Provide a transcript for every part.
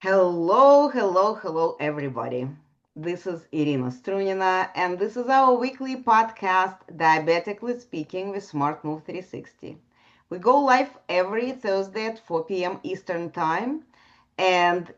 Hello, hello, hello, everybody. This is Irina Strunina, and this is our weekly podcast, Diabetically Speaking with Smart Move 360. We go live every Thursday at 4 p.m. Eastern Time, and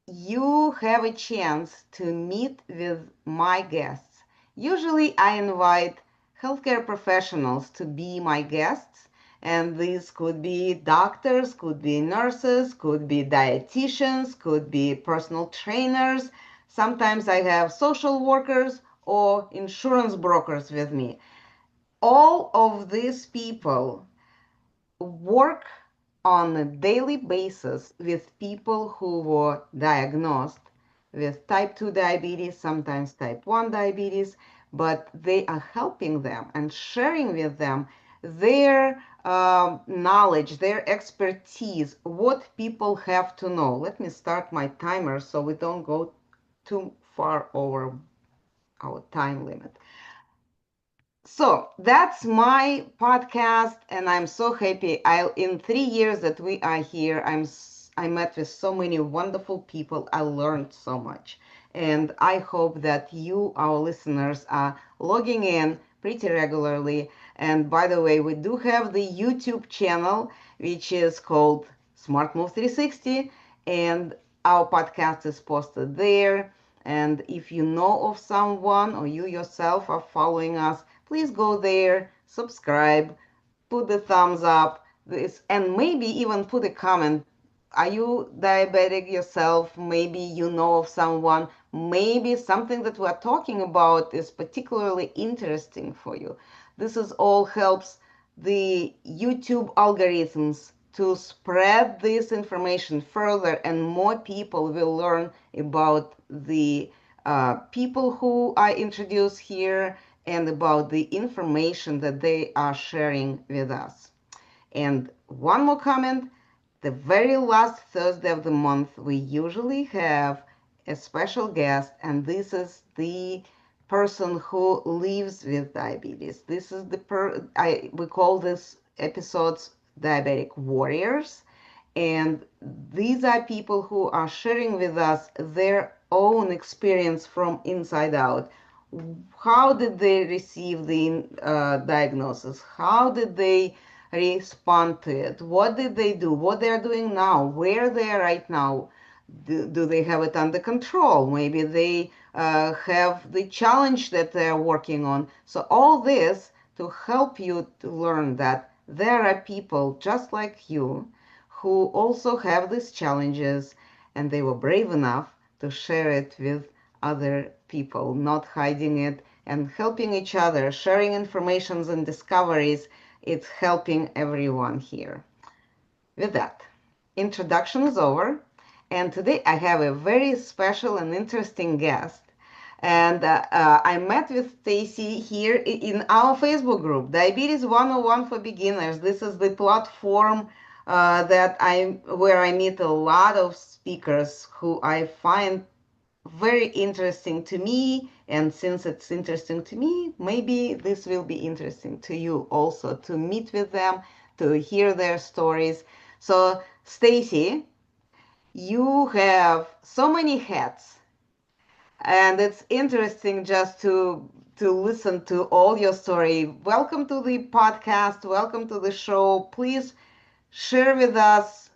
you have a chance to meet with my guests. Usually, I invite healthcare professionals to be my guests, and these could be doctors, could be nurses, could be dietitians, could be personal trainers. Sometimes I have social workers or insurance brokers with me. All of these people work on a daily basis with people who were diagnosed with type 2 diabetes, sometimes type 1 diabetes, but they are helping them and sharing with them their knowledge, their expertise, what people have to know. Let me start my timer so we don't go too far over our time limit. So that's my podcast, and I'm so happy. In 3 years that we are here, I met with so many wonderful people. I learned so much, and I hope that you, our listeners, are logging in pretty regularly. And by the way, we do have the YouTube channel, which is called Smart Move 360, and our podcast is posted there. And if you know of someone or you yourself are following us, please go there, subscribe, put the thumbs up, this, and maybe even put a comment. Are you diabetic yourself? Maybe you know of someone. Maybe something that we're talking about is particularly interesting for you. This is all helps the YouTube algorithms to spread this information further, and more people will learn about the people who I introduce here and about the information that they are sharing with us. And one more comment, the very last Thursday of the month, we usually have a special guest, and this is the person who lives with diabetes. This is we call this episodes diabetic warriors, and these are people who are sharing with us their own experience from inside out. How did they receive the diagnosis? How did they respond to it? What did they do? What they're doing now? Where they are right now? Do they have it under control? Maybe they have the challenge that they're working on. So all this to help you to learn that there are people just like you who also have these challenges, and they were brave enough to share it with other people, not hiding it and helping each other, sharing informations and discoveries. It's helping everyone here. With that, introduction is over, and today I have a very special and interesting guest. And I met with Stacy here in our Facebook group, Diabetes 101 for Beginners. This is the platform where I meet a lot of speakers who I find very interesting to me. And since it's interesting to me, maybe this will be interesting to you also to meet with them, to hear their stories. So, Stacy, you have so many hats, and it's interesting just to listen to all your story. Welcome to the podcast. Welcome to the show. Please share with us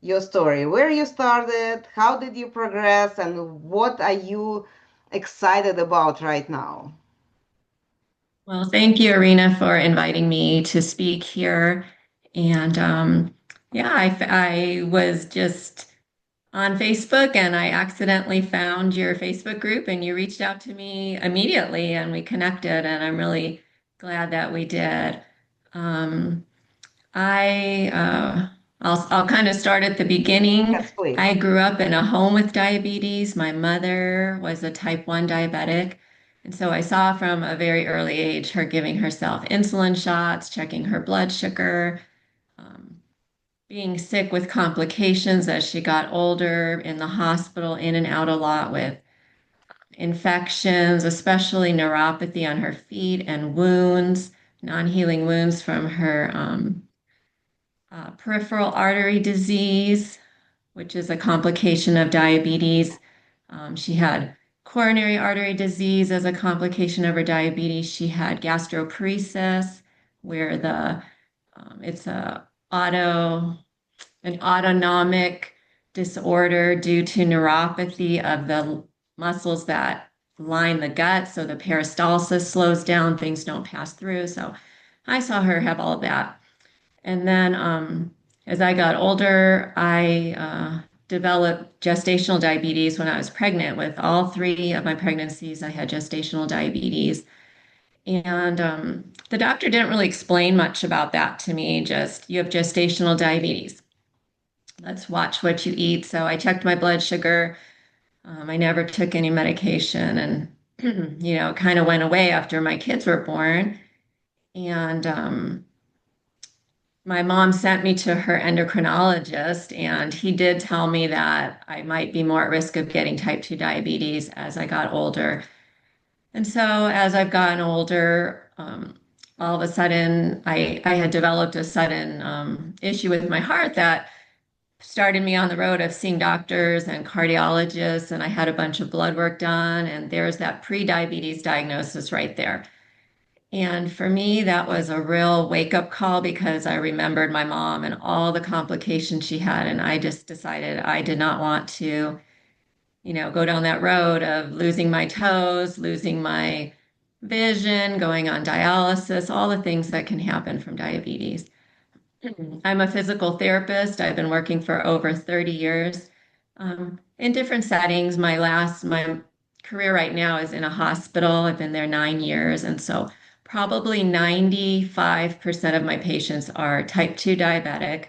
your story, where you started, how did you progress, and what are you excited about right now? Well, thank you, Arena, for inviting me to speak here. And yeah, I was just on Facebook and I accidentally found your Facebook group and you reached out to me immediately and we connected, and I'm really glad that we did. Um, I I'll kind of start at the beginning. Yes, please. I grew up in a home with diabetes. My mother was a type 1 diabetic. And so I saw from a very early age her giving herself insulin shots, checking her blood sugar, um, being sick with complications as she got older, in the hospital, in and out a lot with infections, especially neuropathy on her feet and wounds, non-healing wounds from her peripheral artery disease, which is a complication of diabetes. She had coronary artery disease as a complication of her diabetes. She had gastroparesis, where the it's a auto an autonomic disorder due to neuropathy of the muscles that line the gut. So the peristalsis slows down, things don't pass through. So I saw her have all of that. And then as I got older, I developed gestational diabetes when I was pregnant. With all three of my pregnancies, I had gestational diabetes. And the doctor didn't really explain much about that to me, just you have gestational diabetes. Let's watch what you eat. So I checked my blood sugar. I never took any medication and, it kind of went away after my kids were born. And my mom sent me to her endocrinologist, and he did tell me that I might be more at risk of getting type 2 diabetes as I got older. And so as I've gotten older, all of a sudden I had developed a sudden issue with my heart that started me on the road of seeing doctors and cardiologists, and I had a bunch of blood work done, and there's that pre-diabetes diagnosis right there. And for me, that was a real wake-up call because I remembered my mom and all the complications she had, and I just decided I did not want to, go down that road of losing my toes, losing my vision, going on dialysis, all the things that can happen from diabetes. I'm a physical therapist. I've been working for over 30 years in different settings. My career right now is in a hospital. I've been there 9 years. And so probably 95% of my patients are type 2 diabetic.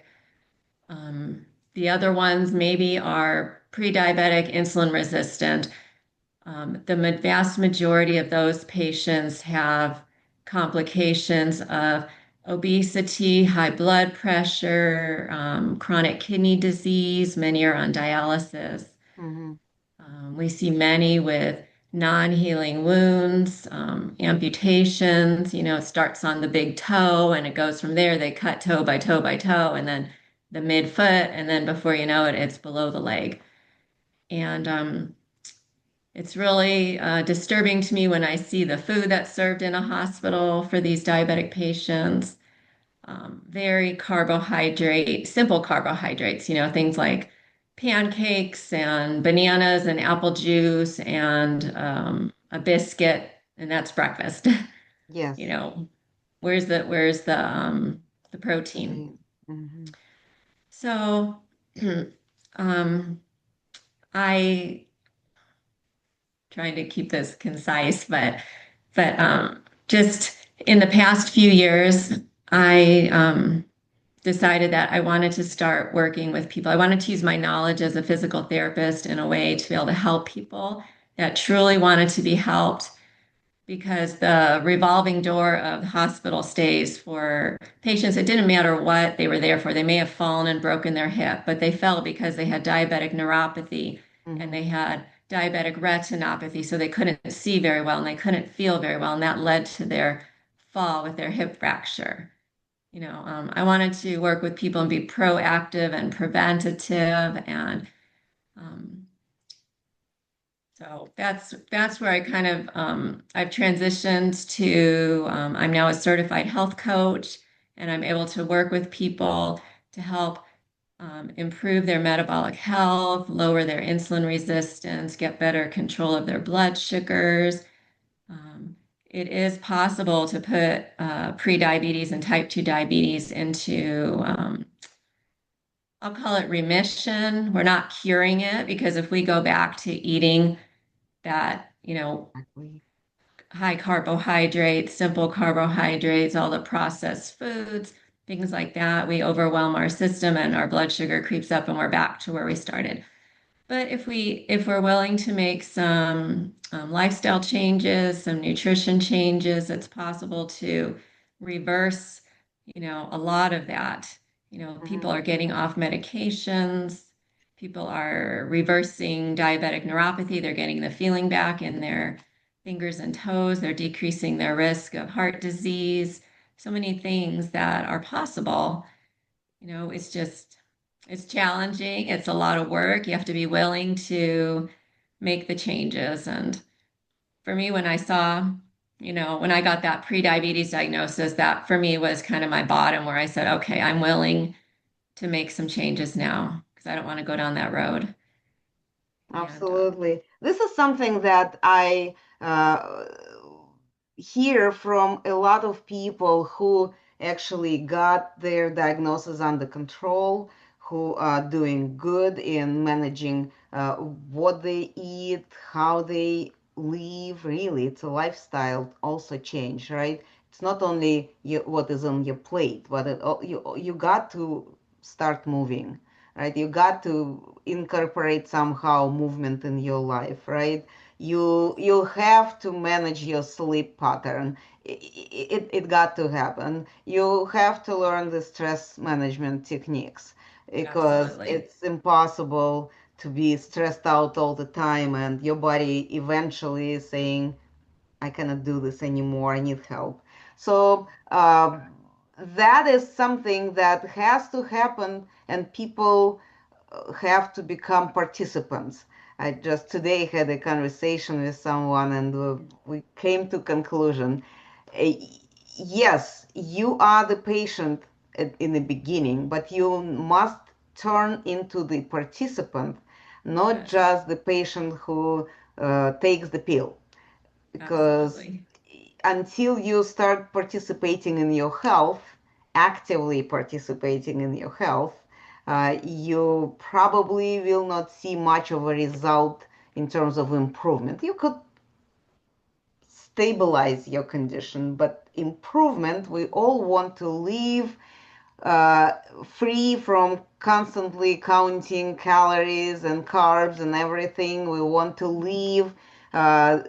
The other ones maybe are pre-diabetic, insulin resistant. The vast majority of those patients have complications of obesity, high blood pressure, chronic kidney disease. Many are on dialysis. Mm-hmm. We see many with non-healing wounds, amputations. It starts on the big toe and it goes from there. They cut toe by toe by toe, and then the midfoot, and then before you know it, it's below the leg. And it's really disturbing to me when I see the food that's served in a hospital for these diabetic patients. Very simple carbohydrates, things like pancakes and bananas and apple juice and a biscuit, and that's breakfast. Yes. You know, where's the protein? Mm-hmm. So um, I trying to keep this concise, but just in the past few years, I decided that I wanted to start working with people. I wanted to use my knowledge as a physical therapist in a way to be able to help people that truly wanted to be helped, because the revolving door of hospital stays for patients, it didn't matter what they were there for. They may have fallen and broken their hip, but they fell because they had diabetic neuropathy and Mm-hmm. they had diabetic retinopathy, so they couldn't see very well and they couldn't feel very well, and that led to their fall with their hip fracture. I wanted to work with people and be proactive and preventative, and um, so that's where I kind of I've transitioned to I'm now a certified health coach, and I'm able to work with people to help improve their metabolic health, lower their insulin resistance, get better control of their blood sugars. Um, it is possible to put pre-diabetes and type 2 diabetes into I'll call it remission. We're not curing it, because if we go back to eating that, Exactly. high carbohydrates, simple carbohydrates, all the processed foods, things like that, we overwhelm our system and our blood sugar creeps up and we're back to where we started. But if we're willing to make some lifestyle changes, some nutrition changes, it's possible to reverse, a lot of that. People Mm-hmm. are getting off medications. People are reversing diabetic neuropathy. They're getting the feeling back in their fingers and toes. They're decreasing their risk of heart disease. So many things that are possible. It's just It's challenging. It's a lot of work. You have to be willing to make the changes. And for me, when I saw, when I got that pre-diabetes diagnosis, that for me was kind of my bottom where I said, okay, I'm willing to make some changes now because I don't want to go down that road. And Absolutely. This is something that I hear from a lot of people who actually got their diagnosis under control, who are doing good in managing what they eat, how they live. Really, it's a lifestyle also change, right? It's not only what is on your plate, but you got to start moving, right? You got to incorporate somehow movement in your life, right? You have to manage your sleep pattern. It got to happen. You have to learn the stress management techniques because absolutely. it's impossible to be stressed out all the time and your body eventually is saying, I cannot do this anymore. I need help. So that is something that has to happen, and people have to become participants. I just today had a conversation with someone, and we came to conclusion. Uh, yes, you are the patient in the beginning, but you must turn into the participant, not Yes, just the patient who takes the pill, because absolutely. until you start participating in your health, actively participating in your health, you probably will not see much of a result in terms of improvement. You could stabilize your condition, but improvement, we all want to live uh, free from constantly counting calories and carbs and everything. We want to live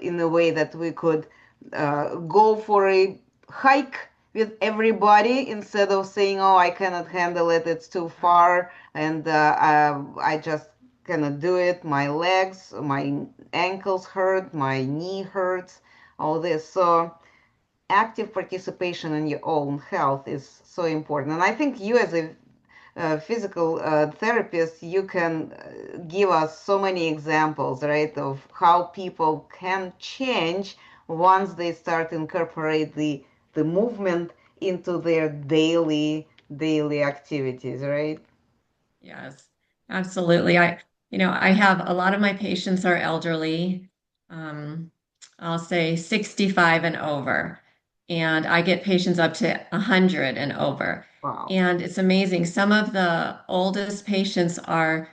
in a way that we could go for a hike with everybody instead of saying, "Oh, I cannot handle it; it's too Uh, far, and I just cannot do it. My legs, my ankles hurt, my knee hurts, all this." So active participation in your own health is so important. And I think you, as a physical therapist, you can give us so many examples, right, of how people can change once they start incorporate the movement into their daily activities, right? yes, absolutely. I have a lot of my patients are elderly. Um, I'll say 65 and over, and I get patients up to 100 and over. Wow. And it's amazing. Some of the oldest patients are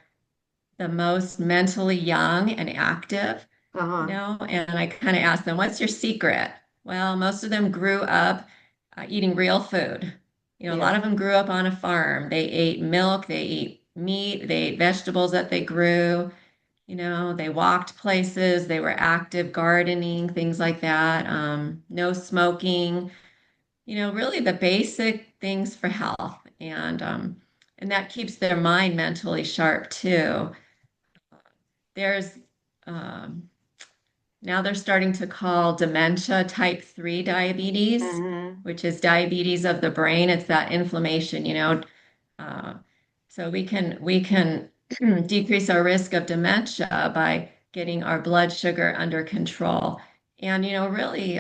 the most mentally young and active, Uh-huh. and I kind of ask them, what's your secret? Well, most of them grew up eating real food. A lot Yeah. of them grew up on a farm. They ate milk, they ate meat, they ate vegetables that they grew. They walked places, they were active gardening, things like that. No smoking, really the basic things for health. And that keeps their mind mentally sharp too. There's um, Now they're starting to call dementia type 3 diabetes, Mm-hmm. which is diabetes of the brain. It's that inflammation. Uh, so we can decrease our risk of dementia by getting our blood sugar under control. And really,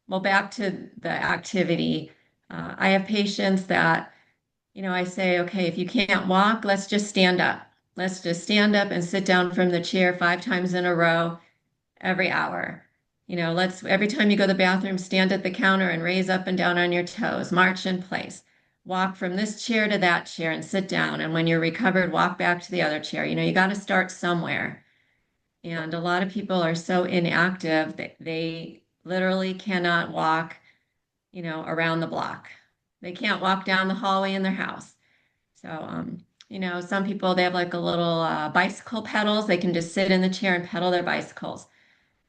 well, back to the activity. I have patients that I say, okay, if you can't walk, let's just stand up. Let's just stand up and sit down from the chair 5 times in a row every hour. Let's every time you go to the bathroom, stand at the counter and raise up and down on your toes, march in place. Walk from this chair to that chair and sit down. And when you're recovered, walk back to the other chair. You got to start somewhere. And a lot of people are so inactive that they literally cannot walk, around the block. They can't walk down the hallway in their house. So, some people, they have like a little bicycle pedals. They can just sit in the chair and pedal their bicycles.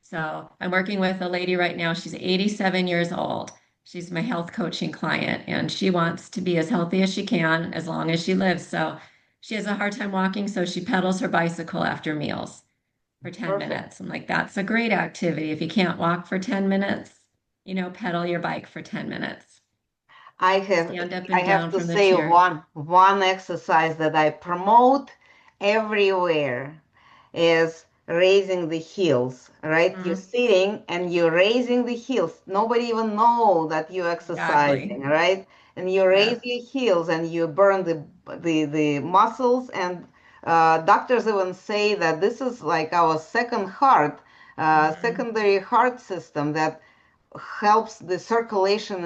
So I'm working with a lady right now. She's 87 years old. She's my health coaching client, and she wants to be as healthy as she can as long as she lives. So she has a hard time walking, so she pedals her bicycle after meals for 10 Perfect. minutes. I'm like, that's a great activity. If you can't walk for 10 minutes, pedal your bike for 10 minutes. I have stand up I and have down to from the say chair. one exercise that I promote everywhere is raising the heels, right? You're Mhm. sitting and you're raising the heels. Nobody even know that you're Exactly. exercising, right? And you raise Yeah. your heels and you burn the muscles. And doctors even say that this is like our second heart, Hmm. secondary heart system that helps the circulation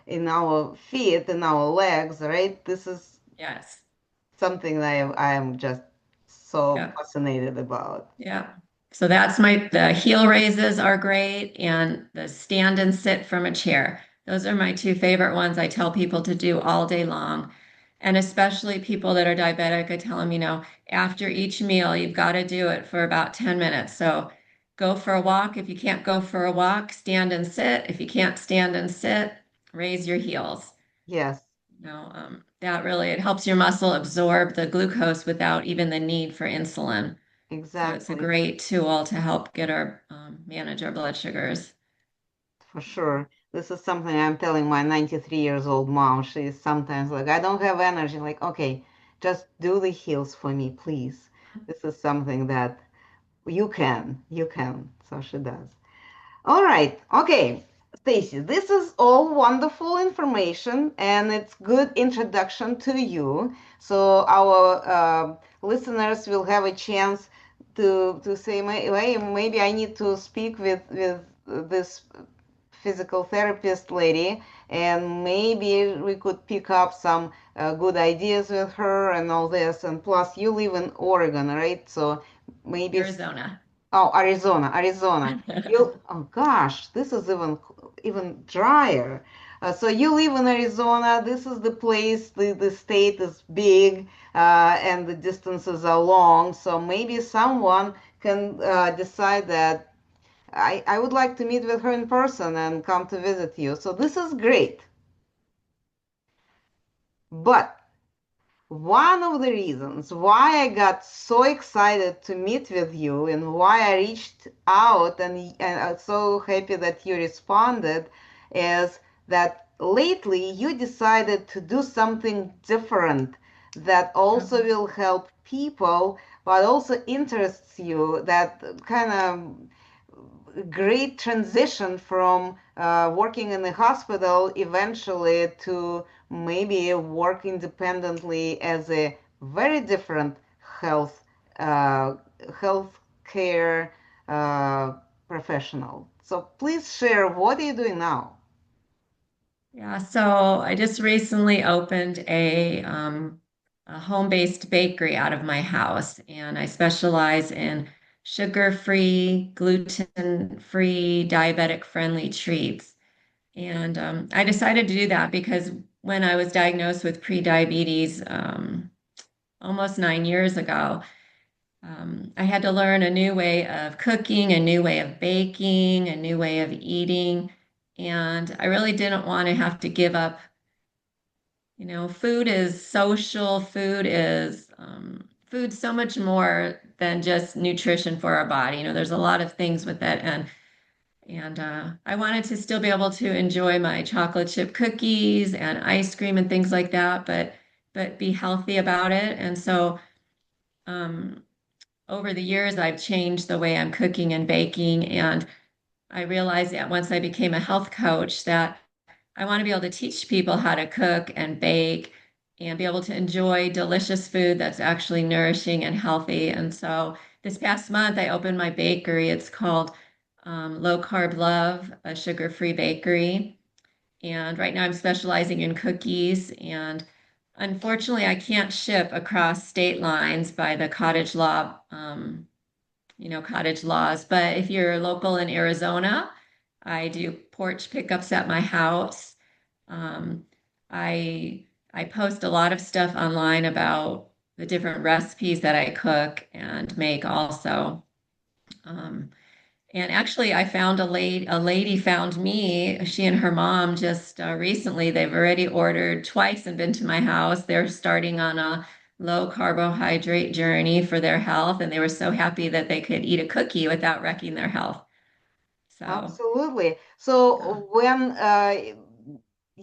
in our feet, in our legs, right? This is Yes. something that I am just so Yeah. fascinated about. Yeah. So that's the heel raises are great and the stand and sit from a chair. Those are my two favorite ones I tell people to do all day long. And especially people that are diabetic, I tell them, after each meal, you've got to do it for about 10 minutes. So go for a walk. If you can't go for a walk, stand and sit. If you can't stand and sit, raise your heels. Yes, That really, it helps your muscle absorb the glucose without even the need for insulin. So it's a exactly, great tool to help get our manage our blood sugars. for sure. This is something I'm telling my 93 years old mom. She's sometimes like, I don't have energy. Like, okay, just do the heels for me, please. This is something that you can. So she does. All right. Okay. Stacy, this is all wonderful information and it's good introduction to you. So our listeners will have a chance to say, maybe I need to speak with this physical therapist lady, and maybe we could pick up some good ideas with her and all this. And plus, you live in Oregon, right? So maybe Arizona. oh, Arizona. You, oh gosh, this is even drier. So you live in Arizona. This is the place. The state is big, and the distances are long. So maybe someone can decide that I would like to meet with her in person and come to visit you. So this is great. But one of the reasons why I got so excited to meet with you and why I reached out and I'm so happy that you responded is that lately you decided to do something different that also will help people, but also interests you, that kind of great transition from working in the hospital eventually to maybe work independently as a very different health uh, health care uh, professional. So please share, what are you doing now? Yeah, so I just recently opened a home-based bakery out of my house, and I specialize in sugar-free, gluten-free, diabetic-friendly treats. And I decided to do that because when I was diagnosed with prediabetes almost 9 years ago, I had to learn a new way of cooking, a new way of baking, a new way of eating. And I really didn't want to have to give up. Food is social, food so much more than just nutrition for our body. There's a lot of things with it. And I wanted to still be able to enjoy my chocolate chip cookies and ice cream and things like that, but be healthy about it. And so um, over the years, I've changed the way I'm cooking and baking. And I realized that once I became a health coach, that I want to be able to teach people how to cook and bake and be able to enjoy delicious food that's actually nourishing and healthy. And so this past month, I opened my bakery. It's called Low Carb Love, a sugar-free bakery. And right now I'm specializing in cookies. And unfortunately, I can't ship across state lines by the cottage laws. But if you're local in Arizona, I do porch pickups at my house. Um, I I post a lot of stuff online about the different recipes that I cook and make also. Um, and actually, I found a lady found me. She and her mom just recently, they've already ordered twice and been to my house. They're starting on a low carbohydrate journey for their health, and they were so happy that they could eat a cookie without wrecking their health. So, Absolutely. yeah. So when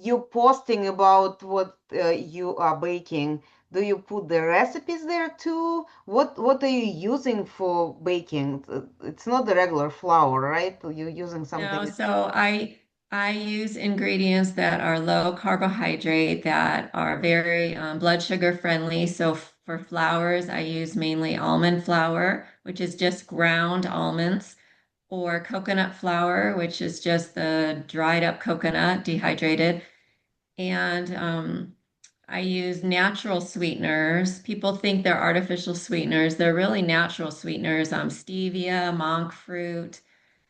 you posting about what you are baking, do you put the recipes there too? What are you using for baking? It's not the regular flour, right? You're using No, something. so I use ingredients that are low carbohydrate, that are very blood sugar friendly. So for flours, I use mainly almond flour, which is just ground almonds, or coconut flour, which is just the dried up coconut, dehydrated. And I use natural sweeteners. People think they're artificial sweeteners. They're really natural sweeteners. Stevia, monk fruit,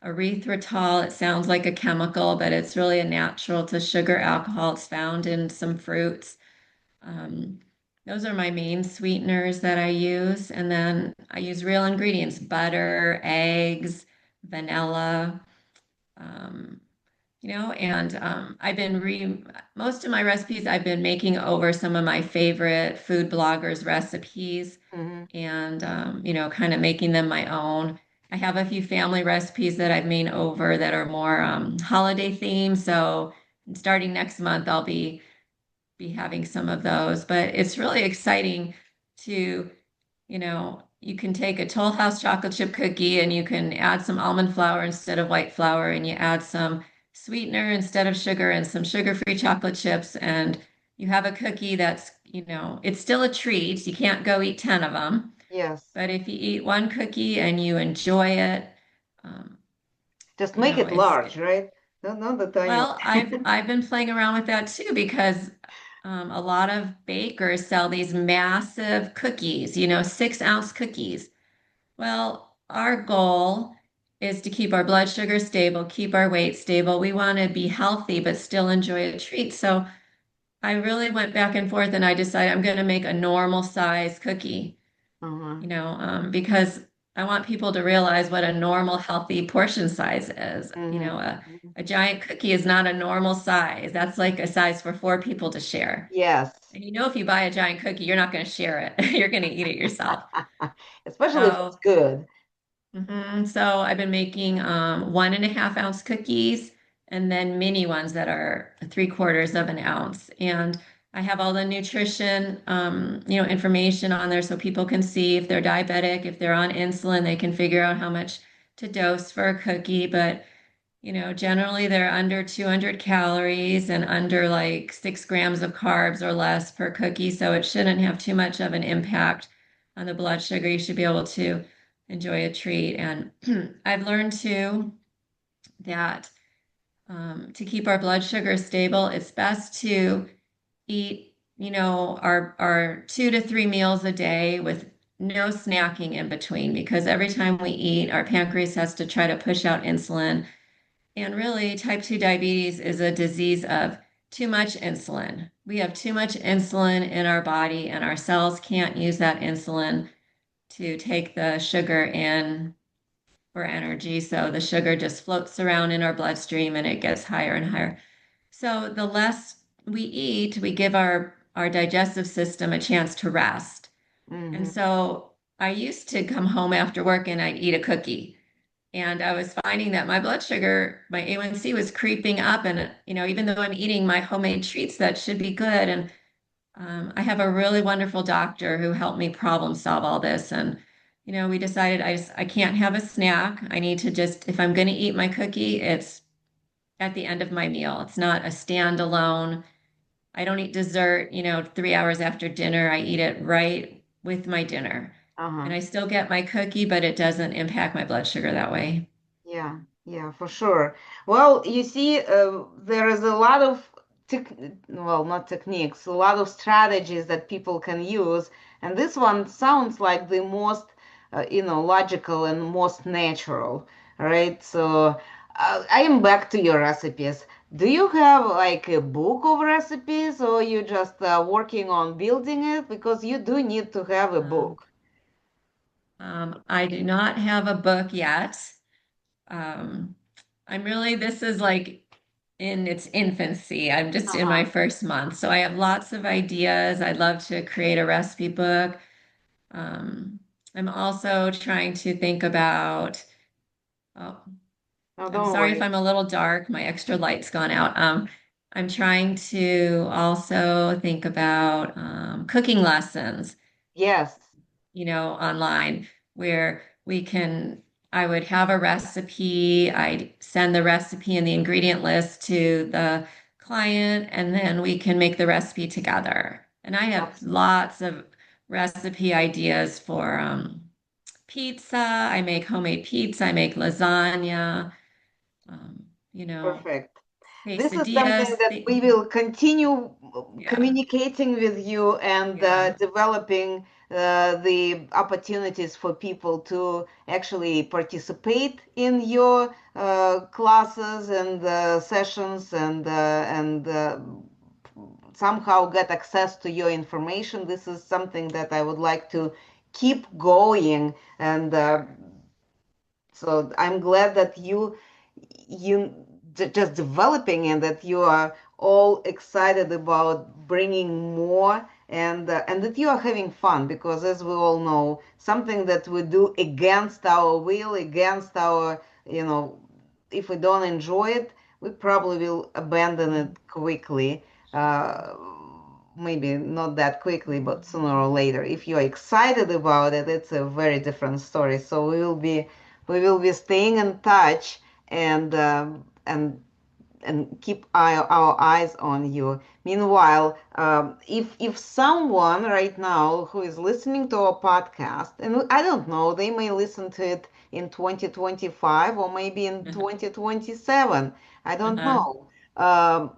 erythritol. It sounds like a chemical, but it's really a natural to sugar alcohol. It's found in some fruits. Um, those are my main sweeteners that I use. And then I use real ingredients, butter, eggs, vanilla. Um, and I've been re most of my recipes I've been making over some of my favorite food bloggers' recipes, Hmm. and kind of making them my own. I have a few family recipes that I've made over that are more holiday themed. So starting next month, I'll be having some of those. But it's really exciting to, you can take a Toll House chocolate chip cookie and you can add some almond flour instead of white flour, and you add some sweetener instead of sugar and some sugar-free chocolate chips, and you have a cookie that's, it's still a treat. You can't go eat 10 of them, Yes. but if you eat one cookie and you enjoy it, um, Just make it it's large, right? Not the tiny well, I've one. I've been playing around with that too, because a lot of bakers sell these massive cookies, 6-ounce cookies. Well, our goal is to keep our blood sugar stable, keep our weight stable. We want to be healthy but still enjoy a treat. So I really went back and forth, and I decided I'm going to make a normal size cookie, Uh-huh. because I want people to realize what a normal, healthy portion size is. Hmm. A giant cookie is not a normal size. That's like a size for 4 people to share. Yes. And if you buy a giant cookie, you're not going to share it. You're going to eat it yourself. Especially if it's So, good. so I've been making 1.5-ounce cookies, and then mini ones that are 3/4 of an ounce. And I have all the nutrition, information on there so people can see if they're diabetic, if they're on insulin, they can figure out how much to dose for a cookie. But, generally they're under 200 calories and under like 6 grams of carbs or less per cookie. So it shouldn't have too much of an impact on the blood sugar. You should be able to enjoy a treat. And I've learned too that to keep our blood sugar stable, it's best to eat, our 2 to 3 meals a day with no snacking in between, because every time we eat, our pancreas has to try to push out insulin. And really, type 2 diabetes is a disease of too much insulin. We have too much insulin in our body, and our cells can't use that insulin to take the sugar in for energy. So the sugar just floats around in our bloodstream and it gets higher and higher. So the less we eat, we give our digestive system a chance to rest. And Hmm. so I used to come home after work and I'd eat a cookie. And I was finding that my blood sugar, my A1C was creeping up. And, even though I'm eating my homemade treats that should be good. And I have a really wonderful doctor who helped me problem solve all this. And, we decided I can't have a snack. I need to just, if I'm going to eat my cookie, it's at the end of my meal. It's not a standalone. I don't eat dessert, 3 hours after dinner. I eat it right with my dinner. And Uh-huh. I still get my cookie, but it doesn't impact my blood sugar that way. Yeah, yeah, for sure. Well, you see, there is a lot of tech, well, not techniques, a lot of strategies that people can use, and this one sounds like the most, logical and most natural, right? So, I am back to your recipes. Do you have like a book of recipes, or you just working on building it? Because you do need to have a Um, book. I do not have a book yet. Um, this is like in its infancy. I'm just in Uh-huh. my first month. So I have lots of ideas. I'd love to create a recipe book. Um, I'm also trying to think about, oh, No, I'm don't sorry if worry. I'm a little dark. My extra light's gone out. I'm trying to also think about cooking lessons, Yes, online where I would have a recipe, I'd send the recipe and the ingredient list to the client, and then we can make the recipe together. And I have absolutely. lots of recipe ideas for pizza. I make homemade pizza, I make lasagna, um, you know, Perfect. This is something quesadillas. that we will continue Yeah, communicating with you and yeah. developing the opportunities for people to actually participate in your classes and sessions and somehow get access to your information. This is something that I would like to keep going, and so I'm glad that you just developing and that you are all excited about bringing more and that you are having fun, because as we all know, something that we do against our will, against our, if we don't enjoy it, we probably will abandon it quickly. uh, Maybe not that quickly, but sooner or later. If you're excited about it, it's a very different story. So we will be staying in touch, and keep our eyes on you. Meanwhile, if someone right now who is listening to our podcast, and I don't know, they may listen to it in 2025 or maybe in 2027, I don't Uh-huh. know. Um,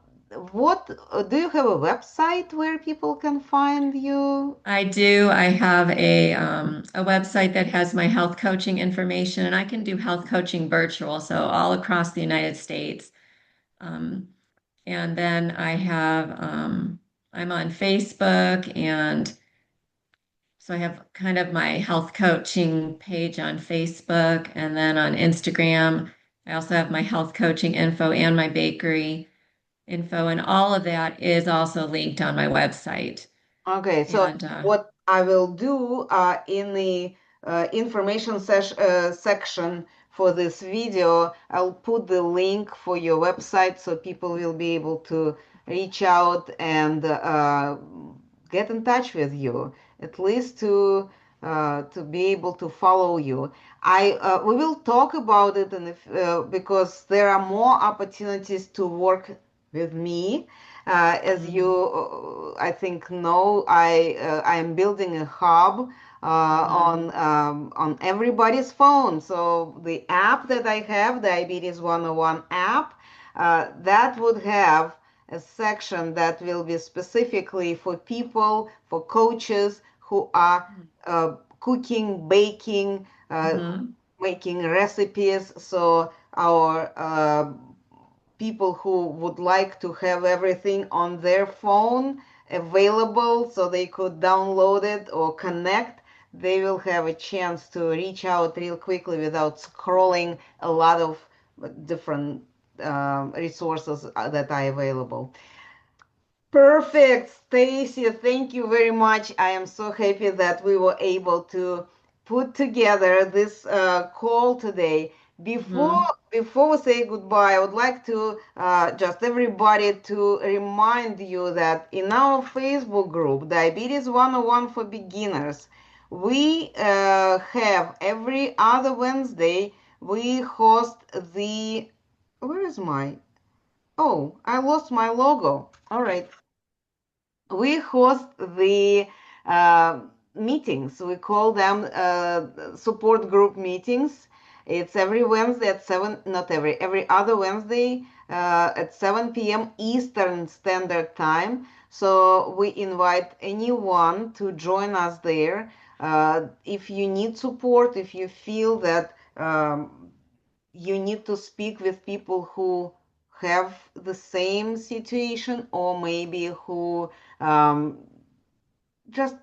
what do you have a website where people can find you? I do. I have a website that has my health coaching information, and I can do health coaching virtual, so all across the United States. Um, and then I'm on Facebook, and so I have kind of my health coaching page on Facebook, and then on Instagram, I also have my health coaching info and my bakery info, and all of that is also linked on my website. Okay, so And what I will do in the information section for this video, I'll put the link for your website so people will be able to reach out and get in touch with you, at least to be able to follow you. We will talk about it because there are more opportunities to work with me. As you, mhm, I think, know, I am building a hub mhm, on everybody's phone. So the app that I have, Diabetes 101 app, that would have a section that will be specifically for people, for coaches who are cooking, baking, mhm, making recipes. So our people who would like to have everything on their phone available so they could download it or connect, they will have a chance to reach out real quickly without scrolling a lot of different resources that are available. Perfect, Stacy. Thank you very much. I am so happy that we were able to put together this call today. Before mhm. before we say goodbye, I would like to just everybody to remind you that in our Facebook group, Diabetes 101 for Beginners, we have every other Wednesday we host the. Where is my? Oh, I lost my logo. All right, we host the uh, meetings. We call them support group meetings. It's every Wednesday at 7, not every other Wednesday at 7 p.m. Eastern Standard Time. So we invite anyone to join us there. If you need support, if you feel that you need to speak with people who have the same situation, or maybe who um, just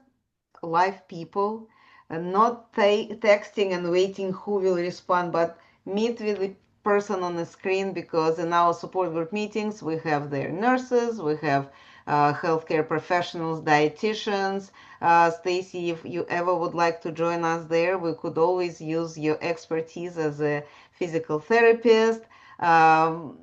live people, and not texting and waiting who will respond, but meet with the person on the screen, because in our support group meetings we have their nurses, we have healthcare professionals, dietitians. Stacy, if you ever would like to join us there, we could always use your expertise as a physical therapist. Um,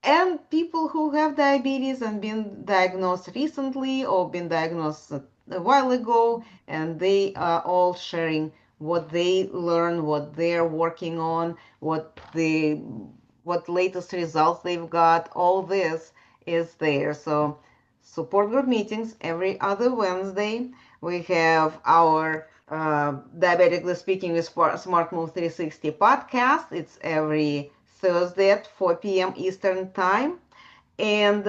And people who have diabetes and been diagnosed recently or been diagnosed a while ago, and they are all sharing what they learn, what they're working on, what latest results they've got. All this is there. So support group meetings every other Wednesday. We have our Diabetically Speaking with Smart Move 360 podcast. It's every Thursday at 4 p.m. Eastern Time. And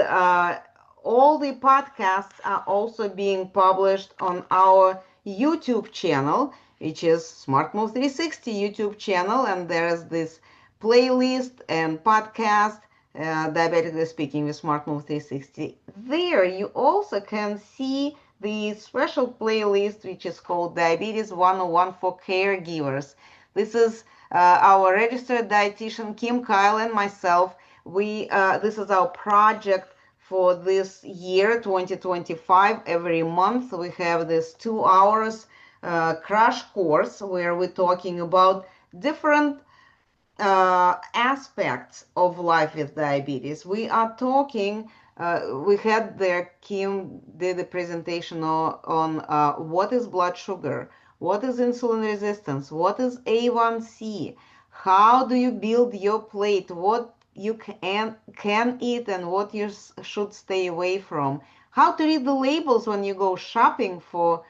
all the podcasts are also being published on our YouTube channel, which is Smart Move 360 YouTube channel. And there's this playlist and podcast, Diabetically Speaking with Smart Move 360. There you also can see the special playlist, which is called Diabetes 101 for Caregivers. This is our registered dietitian, Kim Kyle, and myself. This is our project for this year 2025. Every month we have this 2 hours crash course where we're talking about different aspects of life with diabetes. We are talking, we had there, Kim did a presentation on what is blood sugar, what is insulin resistance, what is A1C, how do you build your plate, what you can eat and what you should stay away from, how to read the labels when you go shopping for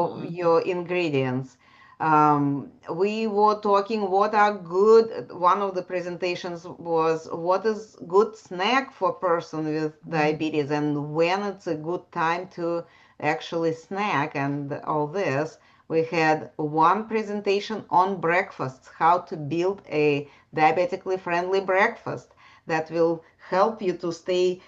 Mhm. your ingredients. We were talking what are good. One of the presentations was what is good snack for person with Mhm. diabetes and when it's a good time to actually snack and all this. We had one presentation on breakfasts, how to build a diabetically friendly breakfast that will help you to stay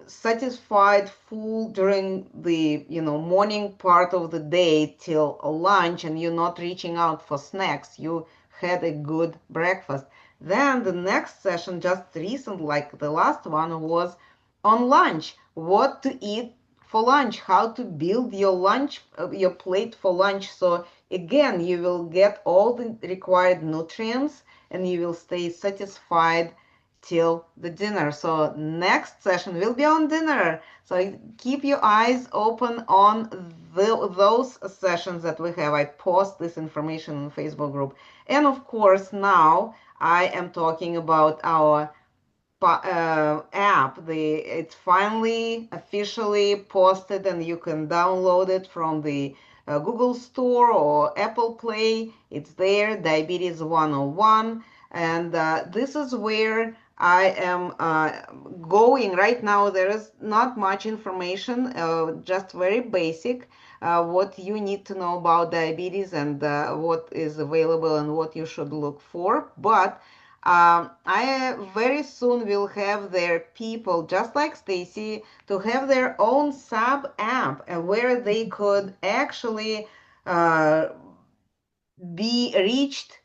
satisfied, full during the morning part of the day till lunch, and you're not reaching out for snacks. You had a good breakfast. Then the next session, just recent, like the last one, was on lunch. What to eat for lunch? How to build your lunch, your plate for lunch. So again, you will get all the required nutrients, and you will stay satisfied till the dinner. So next session will be on dinner. So keep your eyes open on those sessions that we have. I post this information in the Facebook group. And of course, now I am talking about our app. It's finally officially posted and you can download it from the Google Store or Apple Play. It's there, Diabetes 101. And this is where I am going right now. There is not much information, just very basic. What you need to know about diabetes and what is available and what you should look for. But I very soon will have their people, just like Stacy, to have their own sub app where they could actually uh, be reached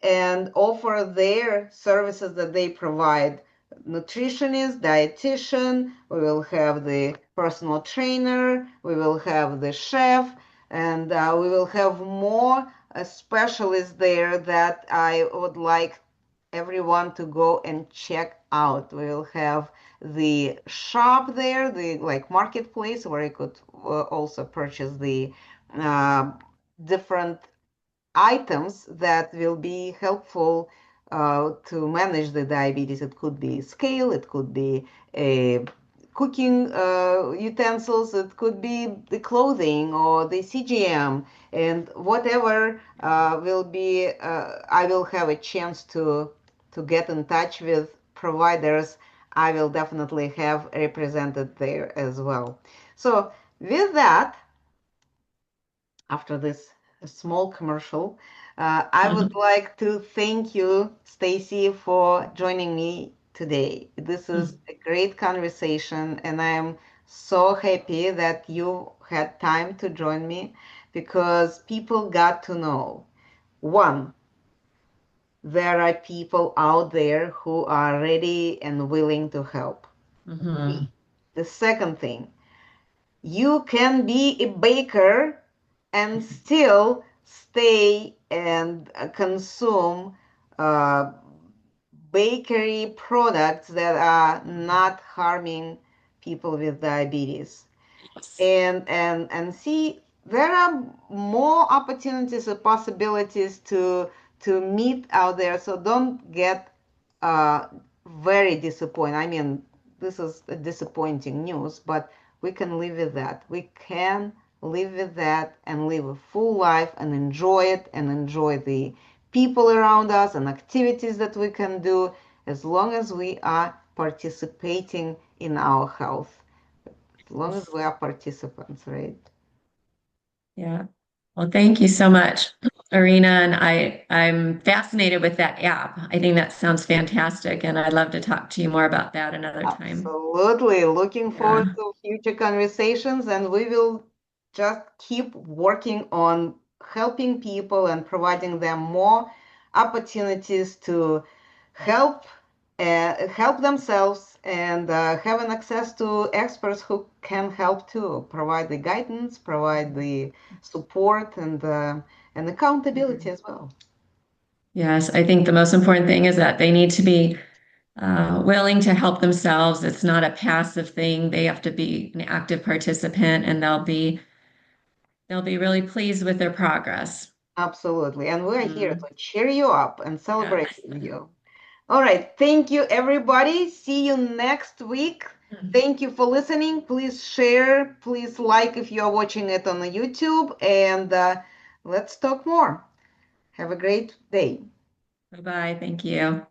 and offer their services that they provide. Nutritionist, dietitian, we will have the personal trainer, we will have the chef, and we will have more specialists there that I would like everyone to go and check out. We'll have the shop there, the like marketplace where you could also purchase the uh, different items that will be helpful to manage the diabetes. It could be scale, it could be a cooking utensils, it could be the clothing or the CGM, and whatever will be. I will have a chance to get in touch with providers. I will definitely have represented there as well. So with that, after this small commercial, I would like to thank you, Stacy, for joining me today. This is a great conversation, and I am so happy that you had time to join me because people got to know. One, there are people out there who are ready and willing to help. Mhm. The second thing, you can be a baker and still stay and consume uh, bakery products that are not harming people with diabetes. Yes. And see, there are more opportunities or possibilities to meet out there. So don't get uh, very disappointed. I mean, this is a disappointing news, but we can live with that. We can live with that and live a full life and enjoy it and enjoy the people around us and activities that we can do as long as we are participating in our health, as long as we are participants, right? Yeah. Well, thank you so much, Arena. And I'm fascinated with that app. I think that sounds fantastic, and I'd love to talk to you more about that another time. Absolutely. Looking forward Yeah. to future conversations, and we will just keep working on helping people and providing them more opportunities to help help themselves and having access to experts who can help too, provide the guidance, provide the support and accountability Mhm. as well. Yes, I think the most important thing is that they need to be willing to help themselves. It's not a passive thing. They have to be an active participant, and they'll be really pleased with their progress. Absolutely. And we're here Mm, to cheer you up and celebrate yes. with you. All right. Thank you, everybody. See you next week. Thank you for listening. Please share. Please like if you're watching it on the YouTube. And let's talk more. Have a great day. Bye-bye. Thank you.